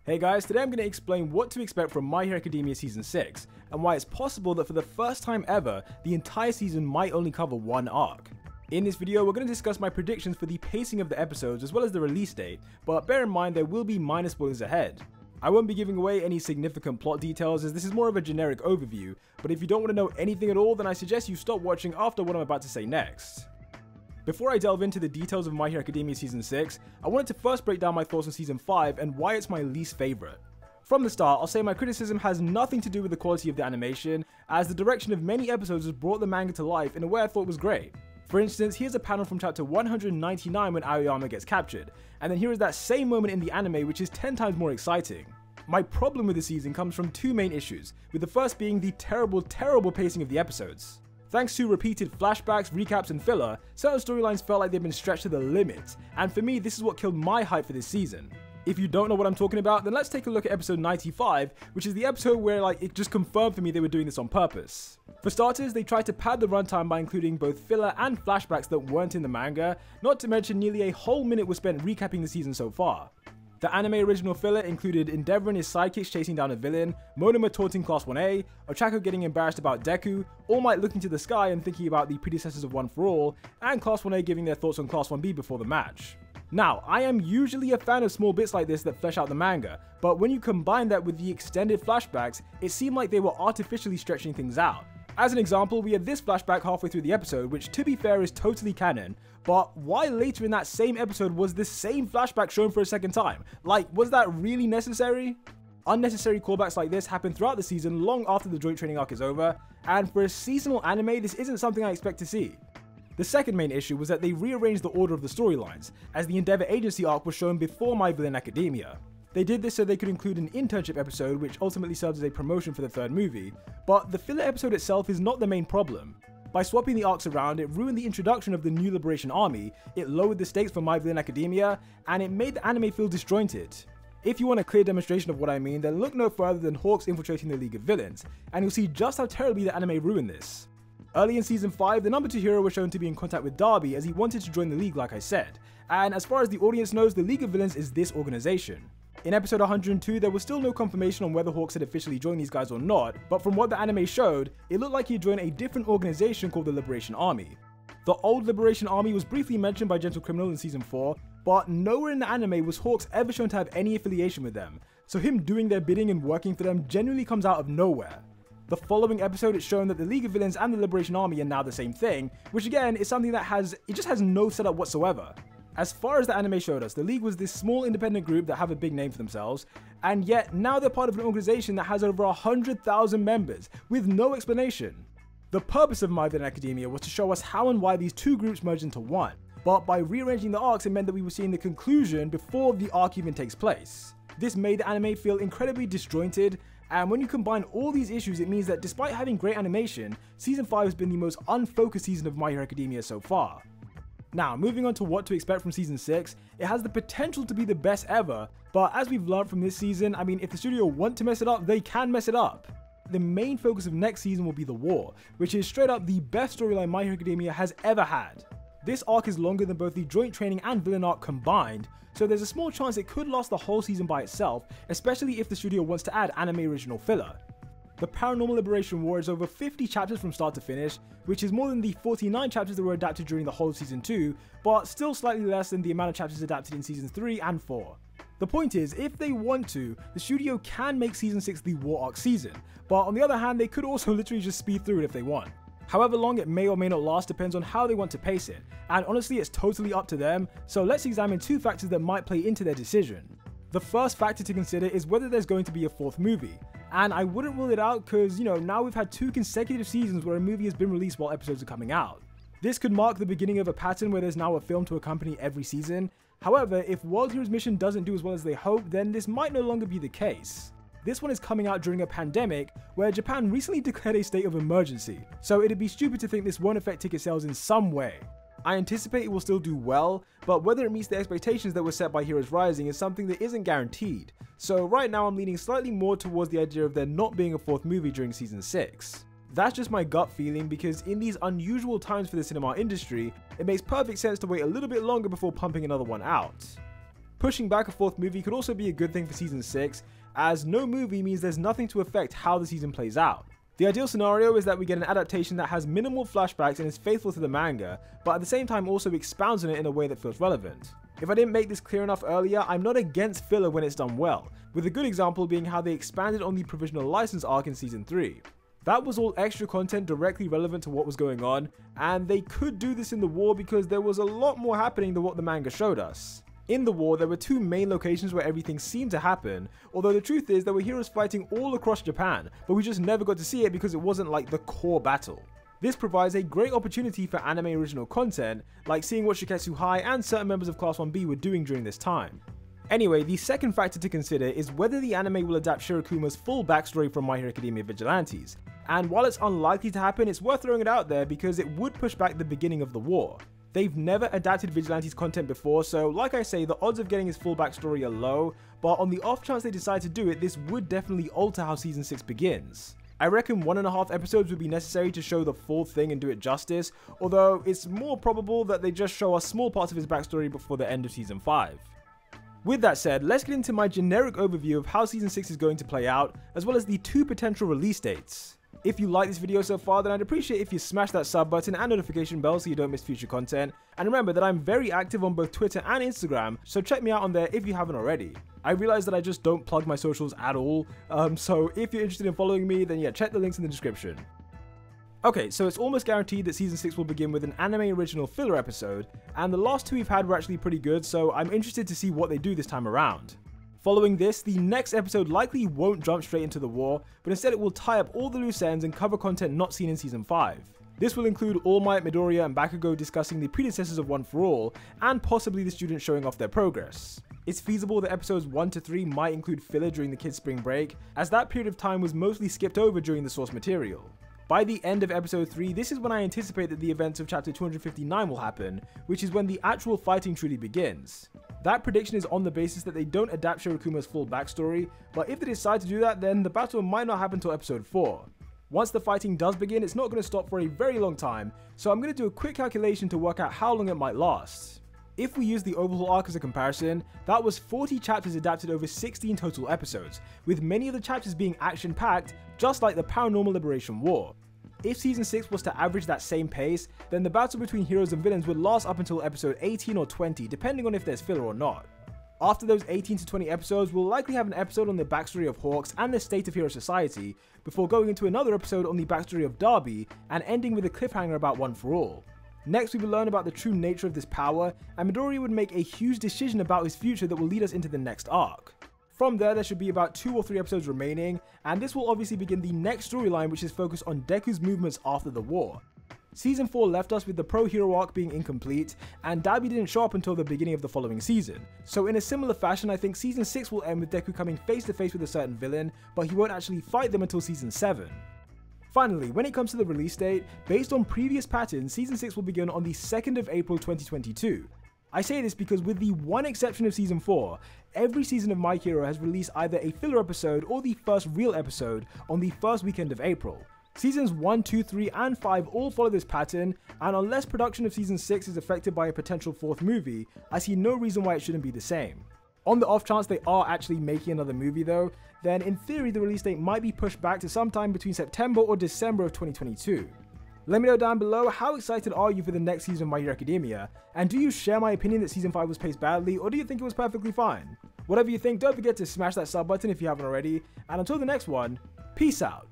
Hey guys, today I'm going to explain what to expect from My Hero Academia Season 6, and why it's possible that for the first time ever, the entire season might only cover one arc. In this video, we're going to discuss my predictions for the pacing of the episodes as well as the release date, but bear in mind there will be minor spoilers ahead. I won't be giving away any significant plot details as this is more of a generic overview, but if you don't want to know anything at all, then I suggest you stop watching after what I'm about to say next. Before I delve into the details of My Hero Academia Season 6, I wanted to first break down my thoughts on Season 5 and why it's my least favourite. From the start, I'll say my criticism has nothing to do with the quality of the animation, as the direction of many episodes has brought the manga to life in a way I thought was great. For instance, here's a panel from chapter 199 when Aoyama gets captured, and then here is that same moment in the anime which is 10 times more exciting. My problem with the season comes from two main issues, with the first being the terrible pacing of the episodes. Thanks to repeated flashbacks, recaps, and filler, certain storylines felt like they've been stretched to the limit, and for me this is what killed my hype for this season. If you don't know what I'm talking about, then let's take a look at episode 95, which is the episode where it just confirmed for me they were doing this on purpose. For starters, they tried to pad the runtime by including both filler and flashbacks that weren't in the manga, not to mention nearly a whole minute was spent recapping the season so far. The anime original filler included Endeavor and his sidekicks chasing down a villain, Monoma taunting Class 1A, Ochako getting embarrassed about Deku, All Might looking to the sky and thinking about the predecessors of One For All, and Class 1A giving their thoughts on Class 1B before the match. Now, I am usually a fan of small bits like this that flesh out the manga, but when you combine that with the extended flashbacks, it seemed like they were artificially stretching things out. As an example, we had this flashback halfway through the episode, which to be fair is totally canon, but why later in that same episode was this same flashback shown for a second time? Was that really necessary? Unnecessary callbacks like this happen throughout the season long after the joint training arc is over, and for a seasonal anime, this isn't something I expect to see. The second main issue was that they rearranged the order of the storylines, as the Endeavor Agency arc was shown before My Villain Academia. They did this so they could include an internship episode which ultimately serves as a promotion for the third movie, but the filler episode itself is not the main problem. By swapping the arcs around, it ruined the introduction of the New Liberation Army, it lowered the stakes for My Villain Academia, and it made the anime feel disjointed. If you want a clear demonstration of what I mean, then look no further than Hawks infiltrating the League of Villains, and you'll see just how terribly the anime ruined this. Early in Season 5, the number 2 hero was shown to be in contact with Dabi as he wanted to join the League like I said, and as far as the audience knows, the League of Villains is this organization. In episode 102, there was still no confirmation on whether Hawks had officially joined these guys or not, but from what the anime showed, it looked like he joined a different organization called the Liberation Army. The old Liberation Army was briefly mentioned by Gentle Criminal in Season 4, but nowhere in the anime was Hawks ever shown to have any affiliation with them, so him doing their bidding and working for them genuinely comes out of nowhere. The following episode it's shown that the League of Villains and the Liberation Army are now the same thing, which again is something that just has no setup whatsoever. As far as the anime showed us, the League was this small independent group that have a big name for themselves, and yet now they're part of an organization that has over 100,000 members, with no explanation. The purpose of My Villain Academia was to show us how and why these two groups merged into one, but by rearranging the arcs it meant that we were seeing the conclusion before the arc even takes place. This made the anime feel incredibly disjointed, and when you combine all these issues it means that despite having great animation, Season 5 has been the most unfocused season of My Hero Academia so far. Now, moving on to what to expect from Season 6, it has the potential to be the best ever, but as we've learned from this season, if the studio want to mess it up, they can mess it up. The main focus of next season will be the war, which is straight up the best storyline My Hero Academia has ever had. This arc is longer than both the joint training and villain arc combined, so there's a small chance it could last the whole season by itself, especially if the studio wants to add anime original filler. The Paranormal Liberation War is over 50 chapters from start to finish, which is more than the 49 chapters that were adapted during the whole of Season 2, but still slightly less than the amount of chapters adapted in Seasons 3 and 4. The point is, if they want to, the studio can make Season 6 the war arc season, but on the other hand, they could also literally just speed through it if they want. However long it may or may not last depends on how they want to pace it, and honestly it's totally up to them, so let's examine two factors that might play into their decision. The first factor to consider is whether there's going to be a fourth movie. And I wouldn't rule it out because, now we've had 2 consecutive seasons where a movie has been released while episodes are coming out. This could mark the beginning of a pattern where there's now a film to accompany every season. However, if World Heroes Mission doesn't do as well as they hope, then this might no longer be the case. This one is coming out during a pandemic where Japan recently declared a state of emergency, so it'd be stupid to think this won't affect ticket sales in some way. I anticipate it will still do well, but whether it meets the expectations that were set by Heroes Rising is something that isn't guaranteed. So right now I'm leaning slightly more towards the idea of there not being a fourth movie during Season 6. That's just my gut feeling because in these unusual times for the cinema industry, it makes perfect sense to wait a little bit longer before pumping another one out. Pushing back a fourth movie could also be a good thing for season 6, as no movie means there's nothing to affect how the season plays out. The ideal scenario is that we get an adaptation that has minimal flashbacks and is faithful to the manga, but at the same time also expounds on it in a way that feels relevant. If I didn't make this clear enough earlier, I'm not against filler when it's done well, with a good example being how they expanded on the provisional license arc in season 3. That was all extra content directly relevant to what was going on, and they could do this in the war because there was a lot more happening than what the manga showed us. In the war, there were two main locations where everything seemed to happen, although the truth is there were heroes fighting all across Japan, but we just never got to see it because it wasn't like the core battle. This provides a great opportunity for anime original content, like seeing what Shiketsu High and certain members of Class 1B were doing during this time. Anyway, the second factor to consider is whether the anime will adapt Shirakuma's full backstory from My Hero Academia Vigilantes, and while it's unlikely to happen, it's worth throwing it out there because it would push back the beginning of the war. They've never adapted Vigilantes content before, so like I say, the odds of getting his full backstory are low, but on the off chance they decide to do it, this would definitely alter how season 6 begins. I reckon 1.5 episodes would be necessary to show the full thing and do it justice, although it's more probable that they just show us small parts of his backstory before the end of season 5. With that said, let's get into my generic overview of how season 6 is going to play out, as well as the 2 potential release dates. If you like this video so far, then I'd appreciate if you smash that sub button and notification bell so you don't miss future content, and remember that I'm very active on both Twitter and Instagram, so check me out on there if you haven't already. I realize that I just don't plug my socials at all, so if you're interested in following me, then yeah, check the links in the description. Okay, so it's almost guaranteed that season 6 will begin with an anime original filler episode, and the last 2 we've had were actually pretty good, so I'm interested to see what they do this time around. Following this, the next episode likely won't jump straight into the war, but instead it will tie up all the loose ends and cover content not seen in season 5. This will include All Might, Midoriya and Bakugo discussing the predecessors of One for All, and possibly the students showing off their progress. It's feasible that episodes 1 to 3 might include filler during the kids' spring break, as that period of time was mostly skipped over during the source material. By the end of episode 3, this is when I anticipate that the events of chapter 259 will happen, which is when the actual fighting truly begins. That prediction is on the basis that they don't adapt Shirakuma's full backstory, but if they decide to do that, then the battle might not happen until episode 4. Once the fighting does begin, it's not going to stop for a very long time, so I'm going to do a quick calculation to work out how long it might last. If we use the overhaul arc as a comparison, that was 40 chapters adapted over 16 total episodes, with many of the chapters being action-packed, just like the Paranormal Liberation War. If season 6 was to average that same pace, then the battle between heroes and villains would last up until episode 18 or 20, depending on if there's filler or not. After those 18 to 20 episodes, we'll likely have an episode on the backstory of Hawks and the state of Hero Society, before going into another episode on the backstory of Dabi, and ending with a cliffhanger about One for All. Next, we will learn about the true nature of this power, and Midoriya would make a huge decision about his future that will lead us into the next arc. From there should be about 2 or 3 episodes remaining, and this will obviously begin the next storyline, which is focused on Deku's movements after the war. Season 4 left us with the pro hero arc being incomplete, and Dabi didn't show up until the beginning of the following season. So in a similar fashion, I think season 6 will end with Deku coming face to face with a certain villain, but he won't actually fight them until season 7. Finally, when it comes to the release date, based on previous patterns, season 6 will begin on the 2nd of April 2022. I say this because with the one exception of season 4, every season of My Hero has released either a filler episode or the first real episode on the first weekend of April. Seasons 1, 2, 3 and 5 all follow this pattern, and unless production of season 6 is affected by a potential 4th movie, I see no reason why it shouldn't be the same. On the off chance they are actually making another movie though, then in theory the release date might be pushed back to sometime between September or December of 2022. Let me know down below, how excited are you for the next season of My Hero Academia, and do you share my opinion that season 5 was paced badly, or do you think it was perfectly fine? Whatever you think, don't forget to smash that sub button if you haven't already, and until the next one, peace out.